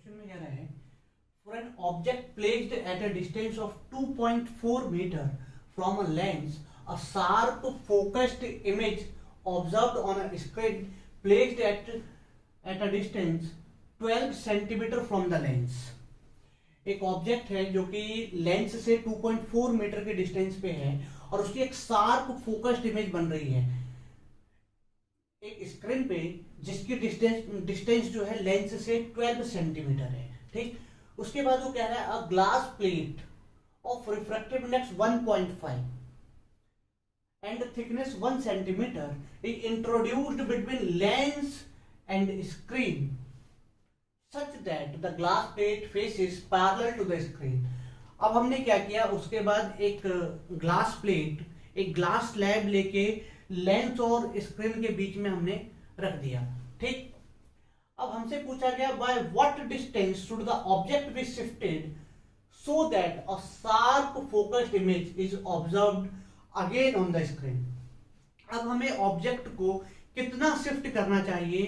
Question में कह रहा है for an object placed at a distance of 2.4 metre from a lens a sharp focused image observed on a screen placed at a distance 12 centimetre from the lens. एक object है जो कि lens से 2.4 metre के distance पे है और उसकी एक शार्प फोकस्ड इमेज बन रही है एक स्क्रीन पे जिसकी डिस्टेंस जो है लेंस से 12 सेंटीमीटर है। ठीक, उसके बाद वो कह रहा है a glass plate of refractive index 1.5 and thickness 1 centimetre is introduced between lens and screen such that the glass plate faces parallel to the screen। अब हमने क्या किया, उसके बाद एक ग्लास प्लेट, एक ग्लास स्लैब लेके लेंस और स्क्रीन के बीच में हमने रख दिया। ठीक, अब हमसे पूछा गया by what distance should the object be shifted so that a sharp focused image is observed again on the screen. अब हमें ऑब्जेक्ट को कितना शिफ्ट करना चाहिए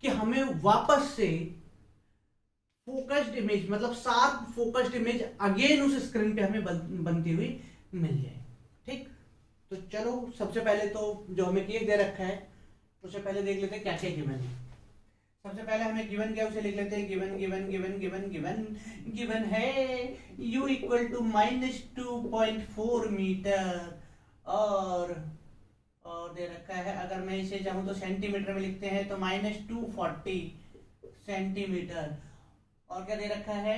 कि हमें वापस से फोकस्ड इमेज मतलब शार्प फोकस्ड इमेज अगेन उस स्क्रीन पे हमें बनती हुई मिल जाए। ठीक, तो चलो सबसे पहले तो जो हमें केक दे रखा है उससे पहले देख लेते हैं क्या क्या गिवन है। सबसे पहले हमें गिवन क्या उसे लिख लेते हैं। Given given given given given given है u इक्वल टू -2.4 मीटर और दे रखा है, अगर मैं इसे चाहूं तो सेंटीमीटर में लिखते हैं तो -240 सेंटीमीटर। और क्या दे रखा है,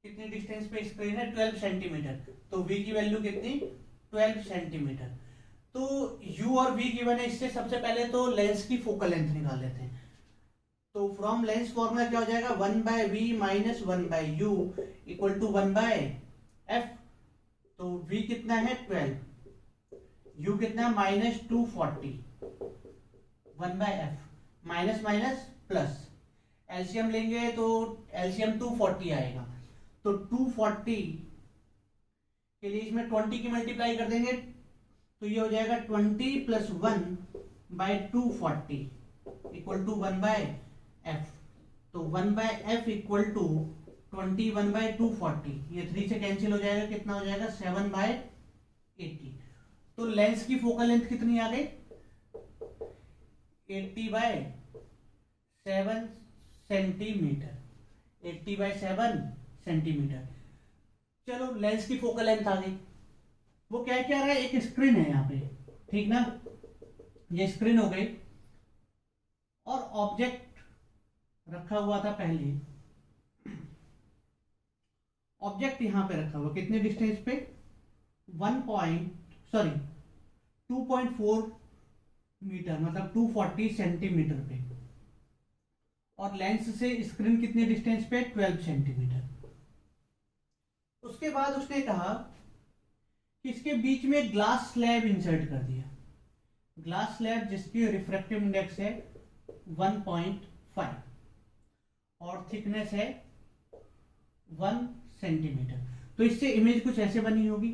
कितनी डिस्टेंस पे स्क्रीन है 12 सेंटीमीटर, तो v की वैल्यू कितनी 12 सेंटीमीटर। तो u और v गिवन है, इससे सबसे पहले तो लेंस की फोकल लेंथ निकाल लेते हैं। तो फ्रॉम लेंस फॉर्मूला क्या हो जाएगा 1/v minus 1/u equal to 1/f। तो v कितना है 12, u कितना -240, 1/f minus minus plus LCM लेंगे तो एलसीएम 240 आएगा। तो 240 के लिए इसमें 20 की मल्टीप्लाई कर देंगे तो ये हो जाएगा 20 + 1/240 इक्वल टू 1/f। तो 1/f इक्वल टू 20 1/240, ये 3 से कैंसिल हो जाएगा, कितना हो जाएगा 7/80। तो लेंस की फोकल लेंथ कितनी आ गई 80/7 सेंटीमीटर, 80/7 सेंटीमीटर। चलो लेंस की फोकल लेंथ आ गई। वो क्या कह रहा है, एक स्क्रीन है यहाँ पे, ठीक ना, ये स्क्रीन हो गई और ऑब्जेक्ट रखा हुआ था पहले, ऑब्जेक्ट यहां पे रखा हुआ कितने डिस्टेंस पे 2.4 मीटर मतलब 240 सेंटीमीटर पे, और लेंस से स्क्रीन कितने डिस्टेंस पे 12 सेंटीमीटर। उसके बाद उसने कहा कि इसके बीच में ग्लास स्लैब इंसर्ट कर दिया, ग्लास स्लैब जिसकी रिफ्रैक्टिव इंडेक्स है 1.5 और थिकनेस है 1 सेंटीमीटर। तो इससे इमेज कुछ ऐसे बनी होगी।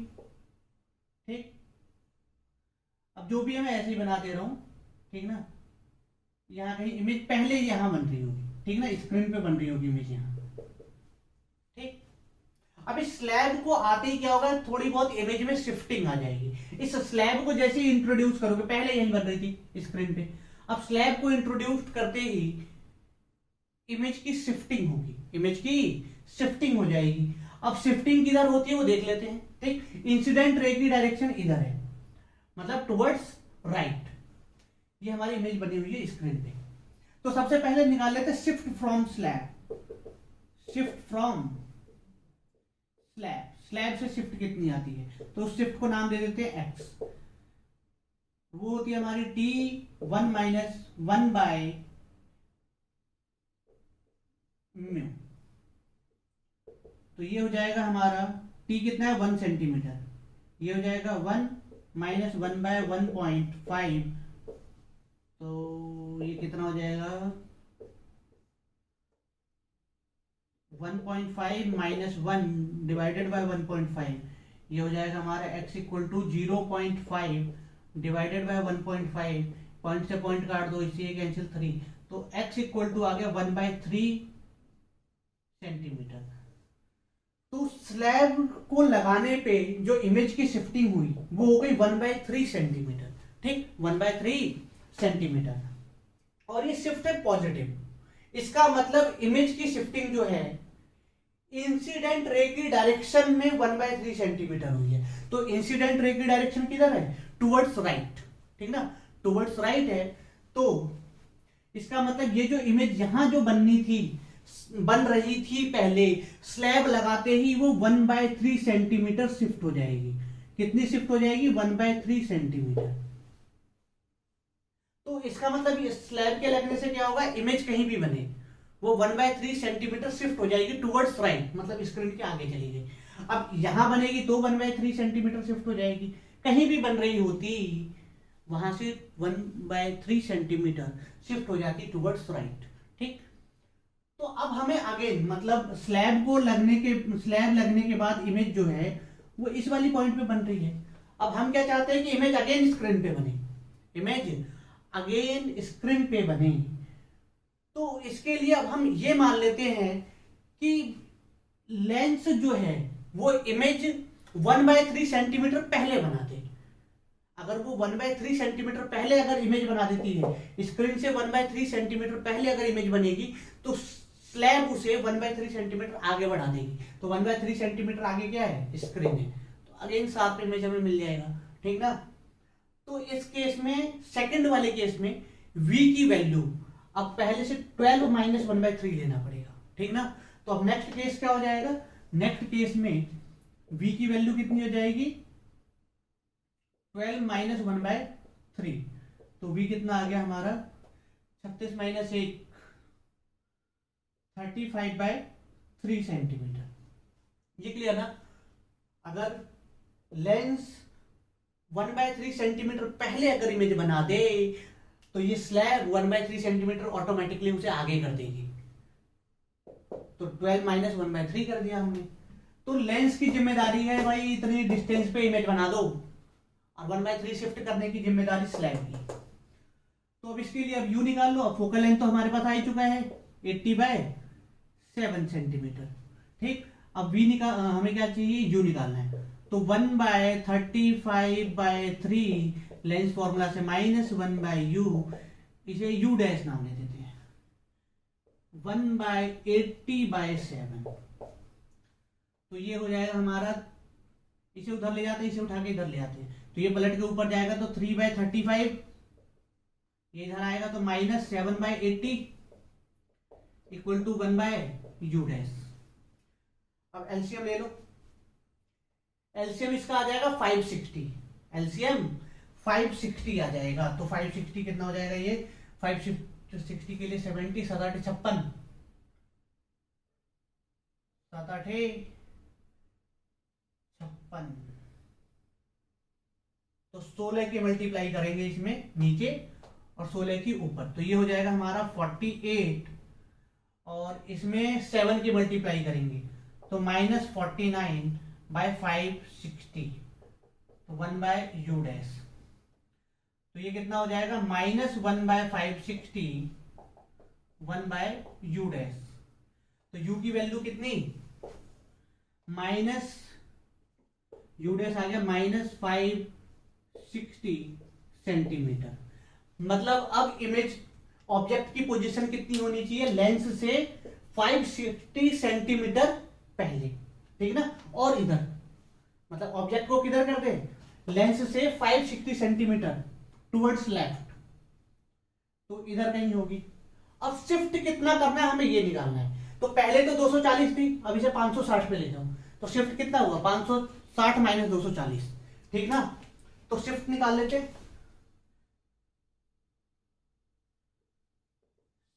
ठीक, अब जो भी है मैं ऐसे ही बना दे रहा हूं, ठीक ना, यहाँ कहीं इमेज पहले यहां बन रही होगी, ठीक ना, स्क्रीन पे बन रही होगी इमेज यहाँ। ठीक, अब इस स्लैब को आते ही क्या होगा, थोड़ी बहुत इमेज में शिफ्टिंग आ जाएगी। इस स्लैब को जैसे ही इंट्रोड्यूस करोगे, पहले यही बन रही थी स्क्रीन पे, अब स्लैब को इंट्रोड्यूस करते ही इमेज की शिफ्टिंग होगी, इमेज की शिफ्टिंग हो जाएगी। अब शिफ्टिंग किधर होती है वो देख लेते हैं। ठीक, इंसिडेंट रे की डायरेक्शन इधर है, मतलब टुवर्ड्स राइट। ये हमारी इमेज बनी हुई है स्क्रीन पे। तो सबसे पहले निकाल लेते हैं shift from slab. Shift from slab, slab से शिफ्ट कितनी आती है, तो उस शिफ्ट को नाम दे देते हैं x। वो होती है हमारी t1 - 1/μ। तो ये हो जाएगा हमारा t कितना है 1 सेंटीमीटर, ये हो जाएगा 1 - 1/1.5। तो ये कितना हो जाएगा 1.5 - 1 डिवाइडेड बाय 1.5, ये हो जाएगा हमारा x equal to 0.5 divided by 1.5। Point से पॉइंट काट दो, इससे कैंसिल 3, तो तो x इक्वल टू आ गया 1/3 सेंटीमीटर। तो स्लैब को लगाने पे जो इमेज की शिफ्टिंग हुई वो हो गई 1/3 सेंटीमीटर। ठीक, 1/3 सेंटीमीटर। और ये शिफ्ट है पॉजिटिव। इसका मतलब इमेज की शिफ्टिंग जो है इंसिडेंट रे की डायरेक्शन में 1/3 सेंटीमीटर हुई है। तो इंसिडेंट रे की डायरेक्शन किधर है? Towards right. ठीक ना, टुवर्ड्स राइट है। तो इसका मतलब ये जो इमेज यहां जो बन रही थी पहले, स्लैब लगाते ही वो 1/3 सेंटीमीटर शिफ्ट हो जाएगी। कितनी शिफ्ट हो जाएगी? 1/3 सेंटीमीटर। तो इसका मतलब ये स्लैब के लगने से क्या होगा, इमेज कहीं भी बने वो 1/3 सेंटीमीटर शिफ्ट हो जाएगी टुवर्ड्स राइट, मतलब स्क्रीन के आगे चली गई। अब यहां बनेगी तो 1/3 सेंटीमीटर शिफ्ट हो जाएगी। कहीं भी बन रही होती वहां से 1/3 सेंटीमीटर शिफ्ट हो जाती टुवर्ड्स राइट। ठीक, तो अब हमें अगेन मतलब स्लैब लगने के बाद इमेज जो है वो इस वाली पॉइंट पे बन रही है। अब हम क्या चाहते हैं कि इमेज अगेन स्क्रीन पे बने, इमेज अगेन स्क्रीन पे बने। तो इसके लिए अब हम ये मान लेते हैं कि लेंस जो है वो इमेज 1/3 सेंटीमीटर पहले बना दे। अगर वो 1/3 सेंटीमीटर पहले अगर इमेज बना देती है, स्क्रीन से 1/3 सेंटीमीटर पहले अगर इमेज बनेगी, तो स्लैब उसे 1/3 सेंटीमीटर आगे बढ़ा देगी। तो 1/3 सेंटीमीटर आगे क्या है? स्क्रीन है। तो अगेन शार्प इमेज हमें मिल जाएगा। ठीक ना। तो इस केस में, सेकंड वाले केस में v की वैल्यू अब पहले से 12 माइनस 1/3 लेना पड़ेगा। ठीक ना। तो अब नेक्स्ट केस क्या हो जाएगा? नेक्स्ट केस में v की वैल्यू कितनी हो जाएगी? 12 माइनस 1/3। तो v कितना आ गया हमारा? 36 माइनस 1, 35/3 सेंटीमीटर। ये क्लियर ना। अगर लेंस 1/3 सेंटीमीटर पहले अगर इमेज बना दे तो ये स्लैब 1/3 सेंटीमीटर ऑटोमेटिकली उसे आगे कर देगी। तो 12 माइनस 1/3 कर दिया हमने। तो लेंस की जिम्मेदारी है भाई इतनी डिस्टेंस पे इमेज बना दो, और 1/3 शिफ्ट करने की जिम्मेदारी स्लैब की। तो अब इसके लिए अब यू निकाल लो। अब फोकल लेंथ तो हमारे पास आ ही चुका है 80/7 सेंटीमीटर। ठीक, अब हमें क्या चाहिए? यू निकालना है। तो 1/35/3 लेंस फॉर्मूला से -1/u, इसे u डैश नाम दे देते हैं। 1/80/7। तो ये हो जाएगा हमारा, इसे उधर ले जाते हैं, इसे उठा के इधर ले आते हैं, तो ये पलट के ऊपर जाएगा तो 3/35, ये इधर आएगा तो -7/80 इक्वल टू 1/u डैश। अब एलसीएम ले लो। एलसीएम इसका आ जाएगा 560। एलसीएम 560 आ जाएगा। तो 560 कितना हो जाएगा? ये 560 के लिए 70, 7 8 56, 7 8 56, तो 16 की मल्टीप्लाई करेंगे इसमें नीचे और 16 की ऊपर, तो ये हो जाएगा हमारा 48, और इसमें 7 की मल्टीप्लाई करेंगे तो -49/560, तो 1/u डैश। तो ये कितना हो जाएगा? -1/560, 1/u डैश। तो u की वैल्यू कितनी? -u डैश आ गया -560 सेंटीमीटर। मतलब अब इमेज ऑब्जेक्ट की पोजीशन कितनी होनी चाहिए? लेंस से 560 सेंटीमीटर पहले। ठीक ना। और इधर मतलब ऑब्जेक्ट को किधर कर दे? लेंस से 560 सेंटीमीटर टुवर्ड्स लेफ्ट, तो इधर कहीं होगी। अब शिफ्ट कितना करना है हमें ये निकालना है। तो पहले तो 240 थी, अब इसे 560 पे ले जाऊं, तो शिफ्ट कितना हुआ? 560 माइनस 240। ठीक ना। तो शिफ्ट निकाल लेते।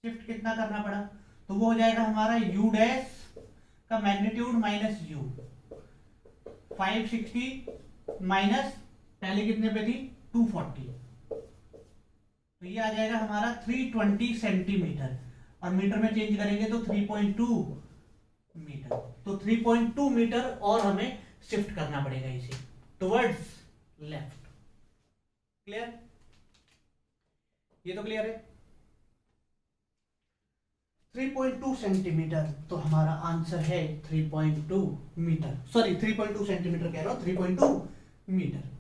शिफ्ट कितना करना पड़ा? तो वो हो जाएगा हमारा u डैश का मैग्नीट्यूड माइनस u, 560 माइनस पहले कितने पे थी? 240, तो ये आ जाएगा हमारा 320 सेंटीमीटर, और मीटर में चेंज करेंगे तो 3.2 मीटर। तो 3.2 मीटर और हमें शिफ्ट करना पड़ेगा इसे टुवर्ड्स लेफ्ट। क्लियर? ये तो क्लियर है। 3.2 सेंटीमीटर, तो हमारा आंसर है 3.2 मीटर, सॉरी 3.2 सेंटीमीटर कह रहा हूं, 3.2 मीटर।